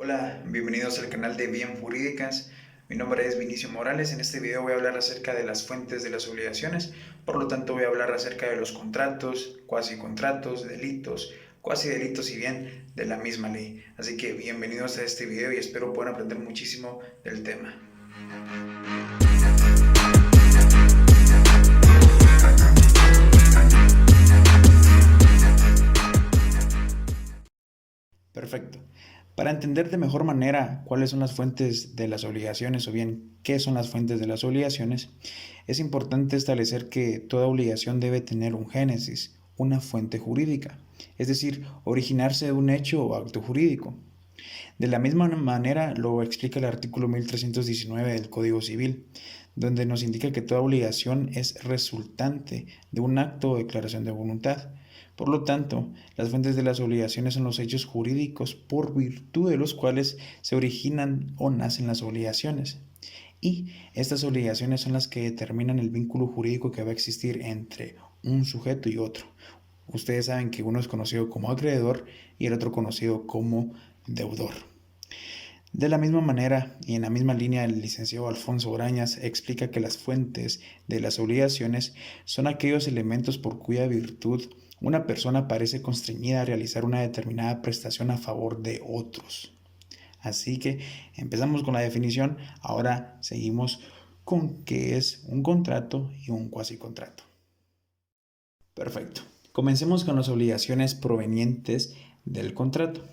Hola, bienvenidos al canal de Bien Jurídicas. Mi nombre es Vinicio Morales. En este video voy a hablar acerca de las fuentes de las obligaciones. Por lo tanto, voy a hablar acerca de los contratos, cuasi contratos, delitos, cuasi delitos y bien de la misma ley. Así que bienvenidos a este video y espero puedan aprender muchísimo del tema. Perfecto. Para entender de mejor manera cuáles son las fuentes de las obligaciones o bien qué son las fuentes de las obligaciones, es importante establecer que toda obligación debe tener un génesis, una fuente jurídica, es decir, originarse de un hecho o acto jurídico. De la misma manera lo explica el artículo 1319 del Código Civil, donde nos indica que toda obligación es resultante de un acto o declaración de voluntad. Por lo tanto, las fuentes de las obligaciones son los hechos jurídicos por virtud de los cuales se originan o nacen las obligaciones. Y estas obligaciones son las que determinan el vínculo jurídico que va a existir entre un sujeto y otro. Ustedes saben que uno es conocido como acreedor y el otro conocido como deudor. De la misma manera y en la misma línea, el licenciado Alfonso Orañas explica que las fuentes de las obligaciones son aquellos elementos por cuya virtud una persona parece constreñida a realizar una determinada prestación a favor de otros. Así que empezamos con la definición, ahora seguimos con qué es un contrato y un cuasicontrato. Perfecto. Comencemos con las obligaciones provenientes del contrato.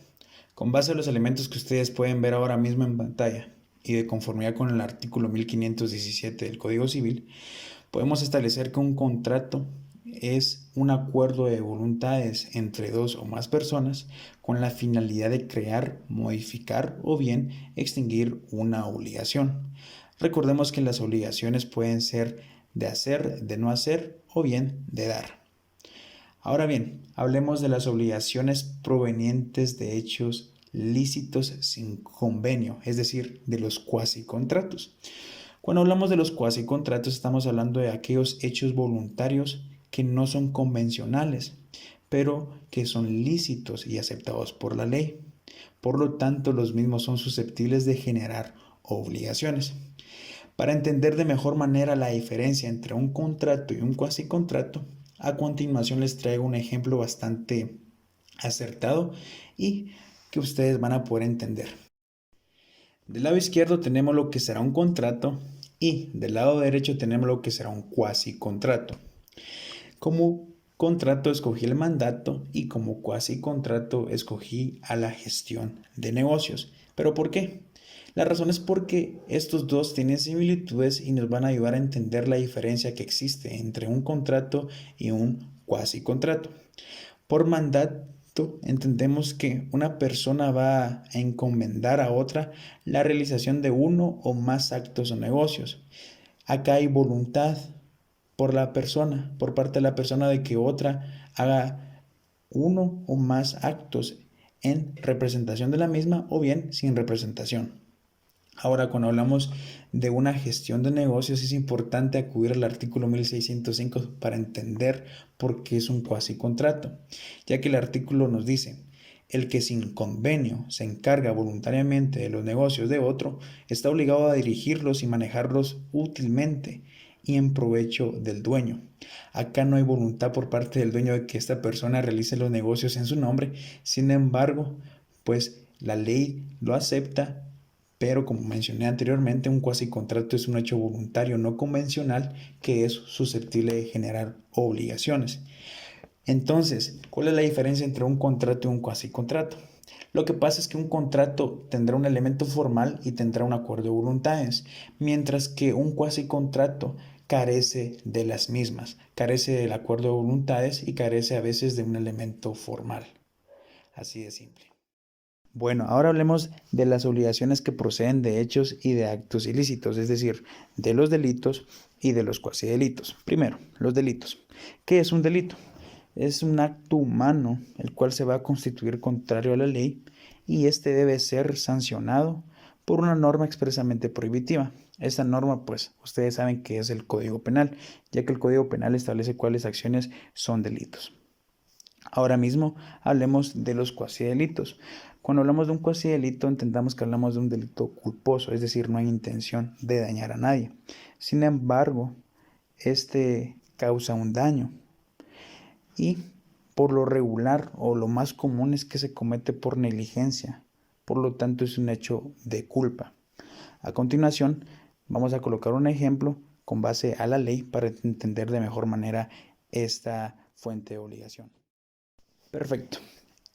Con base a los elementos que ustedes pueden ver ahora mismo en pantalla y de conformidad con el artículo 1517 del Código Civil, podemos establecer que un contrato es un acuerdo de voluntades entre dos o más personas con la finalidad de crear, modificar o bien extinguir una obligación. Recordemos que las obligaciones pueden ser de hacer, de no hacer o bien de dar. Ahora bien, hablemos de las obligaciones provenientes de hechos lícitos sin convenio, es decir, de los cuasicontratos. Cuando hablamos de los cuasicontratos estamos hablando de aquellos hechos voluntarios que no son convencionales, pero que son lícitos y aceptados por la ley. Por lo tanto, los mismos son susceptibles de generar obligaciones. Para entender de mejor manera la diferencia entre un contrato y un cuasicontrato, a continuación les traigo un ejemplo bastante acertado y que ustedes van a poder entender. Del lado izquierdo tenemos lo que será un contrato y del lado derecho tenemos lo que será un cuasicontrato. Como contrato escogí el mandato y como cuasicontrato escogí a la gestión de negocios. ¿Pero por qué? La razón es porque estos dos tienen similitudes y nos van a ayudar a entender la diferencia que existe entre un contrato y un cuasicontrato. Por mandato entendemos que una persona va a encomendar a otra la realización de uno o más actos o negocios. Acá hay voluntad por la persona, por parte de la persona de que otra haga uno o más actos en representación de la misma o bien sin representación. Ahora, cuando hablamos de una gestión de negocios, es importante acudir al artículo 1605 para entender por qué es un cuasicontrato, ya que el artículo nos dice: el que sin convenio se encarga voluntariamente de los negocios de otro, está obligado a dirigirlos y manejarlos útilmente y en provecho del dueño. Acá no hay voluntad por parte del dueño de que esta persona realice los negocios en su nombre, sin embargo, pues la ley lo acepta. Pero como mencioné anteriormente, un cuasicontrato es un hecho voluntario no convencional que es susceptible de generar obligaciones. Entonces, ¿cuál es la diferencia entre un contrato y un cuasicontrato? Lo que pasa es que un contrato tendrá un elemento formal y tendrá un acuerdo de voluntades, mientras que un cuasicontrato carece de las mismas, carece del acuerdo de voluntades y carece a veces de un elemento formal. Así de simple. Bueno, ahora hablemos de las obligaciones que proceden de hechos y de actos ilícitos, es decir, de los delitos y de los cuasidelitos. Primero, los delitos. ¿Qué es un delito? Es un acto humano el cual se va a constituir contrario a la ley y este debe ser sancionado por una norma expresamente prohibitiva. Esta norma, pues, ustedes saben que es el Código Penal, ya que el Código Penal establece cuáles acciones son delitos. Ahora mismo hablemos de los cuasidelitos. Cuando hablamos de un cuasi delito, entendamos que hablamos de un delito culposo, es decir, no hay intención de dañar a nadie. Sin embargo, este causa un daño y por lo regular o lo más común es que se comete por negligencia, por lo tanto es un hecho de culpa. A continuación, vamos a colocar un ejemplo con base a la ley para entender de mejor manera esta fuente de obligación. Perfecto.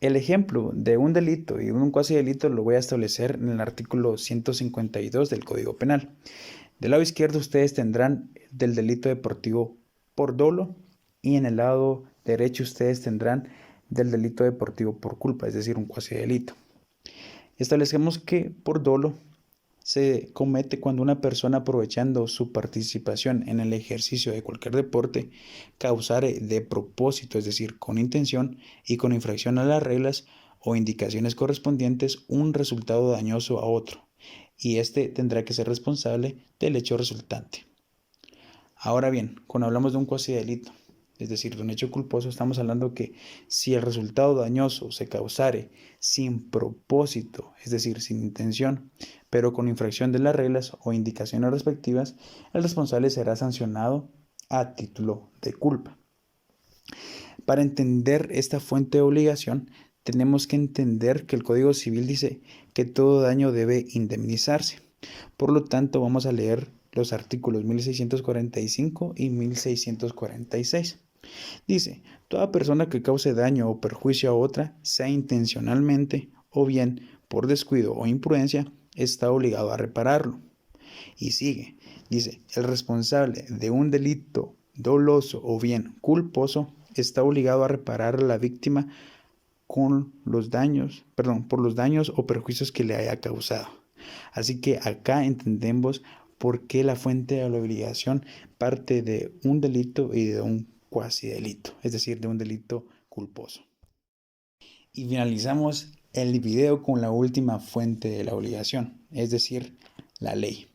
El ejemplo de un delito y un cuasi delito lo voy a establecer en el artículo 152 del Código Penal. Del lado izquierdo ustedes tendrán del delito deportivo por dolo y en el lado derecho ustedes tendrán del delito deportivo por culpa, es decir, un cuasi delito. Establecemos que por dolo se comete cuando una persona, aprovechando su participación en el ejercicio de cualquier deporte, causare de propósito, es decir, con intención y con infracción a las reglas o indicaciones correspondientes, un resultado dañoso a otro, y éste tendrá que ser responsable del hecho resultante. Ahora bien, cuando hablamos de un cuasi delito, es decir, de un hecho culposo, estamos hablando que si el resultado dañoso se causare sin propósito, es decir, sin intención, pero con infracción de las reglas o indicaciones respectivas, el responsable será sancionado a título de culpa. Para entender esta fuente de obligación, tenemos que entender que el Código Civil dice que todo daño debe indemnizarse. Por lo tanto, vamos a leer los artículos 1645 y 1646. Dice, toda persona que cause daño o perjuicio a otra, sea intencionalmente o bien por descuido o imprudencia, está obligado a repararlo. Y sigue, dice, el responsable de un delito doloso o bien culposo está obligado a reparar a la víctima con los daños, por los daños o perjuicios que le haya causado. Así que acá entendemos por qué la fuente de la obligación parte de un delito y de un cuasi delito, es decir, de un delito culposo. Y finalizamos el video con la última fuente de la obligación, es decir, la ley.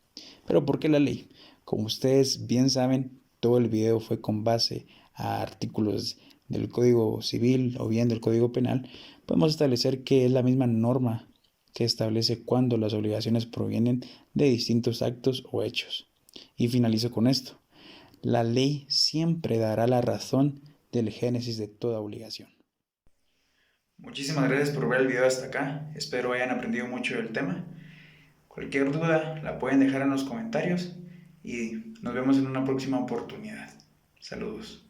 ¿Pero por qué la ley? Como ustedes bien saben, todo el video fue con base a artículos del Código Civil o bien del Código Penal. Podemos establecer que es la misma norma que establece cuando las obligaciones provienen de distintos actos o hechos. Y finalizo con esto. La ley siempre dará la razón del génesis de toda obligación. Muchísimas gracias por ver el video hasta acá. Espero hayan aprendido mucho del tema. Cualquier duda la pueden dejar en los comentarios y nos vemos en una próxima oportunidad. Saludos.